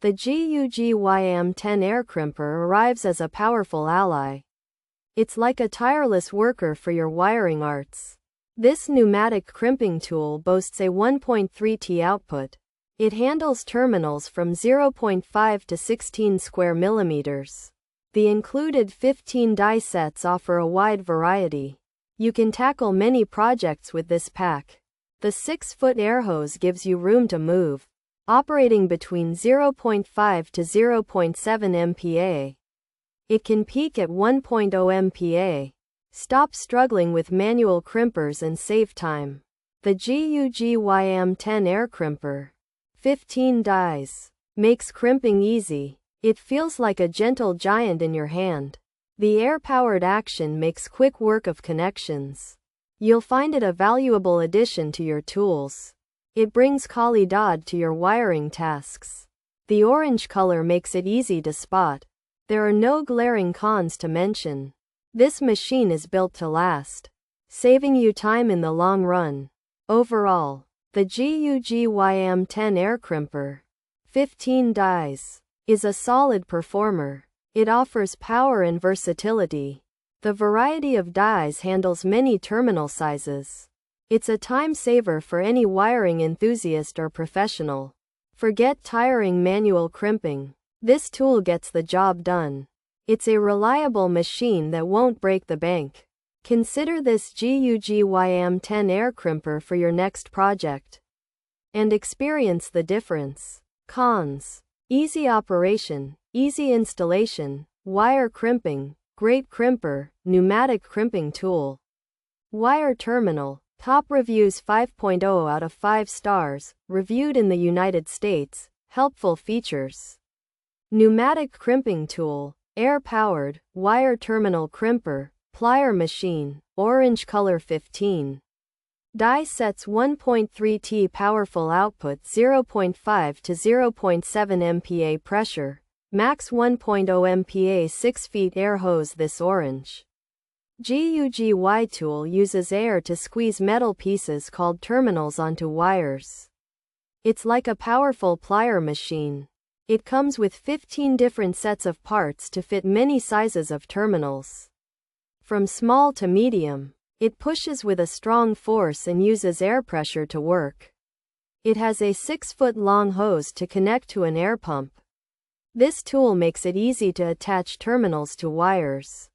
The GUGY AM-10 Air Crimper arrives as a powerful ally. It's like a tireless worker for your wiring arts. This pneumatic crimping tool boasts a 1.3 T output. It handles terminals from 0.5 to 16 square millimeters. The included 15 die sets offer a wide variety. You can tackle many projects with this pack. The 6-foot air hose gives you room to move, operating between 0.5 to 0.7 MPa. It can peak at 1.0 MPa. Stop struggling with manual crimpers and save time. The GUGY AM-10 Air Crimper, 15 dies, makes crimping easy. It feels like a gentle giant in your hand. The air-powered action makes quick work of connections. You'll find it a valuable addition to your tools. It brings calidad to your wiring tasks. The orange color makes it easy to spot. There are no glaring cons to mention. This machine is built to last, saving you time in the long run. Overall, the GUGY AM-10 Air Crimper, 15 dies, is a solid performer. It offers power and versatility. The variety of dies handles many terminal sizes. It's a time saver for any wiring enthusiast or professional. Forget tiring manual crimping. This tool gets the job done. It's a reliable machine that won't break the bank. Consider this GUGY AM-10 Air Crimper for your next project and experience the difference. Cons: easy operation, easy installation, wire crimping, great crimper, pneumatic crimping tool. Wire terminal, top reviews 5.0 out of 5 stars, reviewed in the United States. Helpful features: pneumatic crimping tool, air-powered, wire terminal crimper, plier machine, orange color 15. Die sets 1.3 T powerful output 0.5 to 0.7 MPa pressure, max 1.0 MPa 6 feet air hose. This orange GUGY tool uses air to squeeze metal pieces called terminals onto wires. It's like a powerful plier machine. It comes with 15 different sets of parts to fit many sizes of terminals. From small to medium, it pushes with a strong force and uses air pressure to work. It has a 6-foot-long hose to connect to an air pump. This tool makes it easy to attach terminals to wires.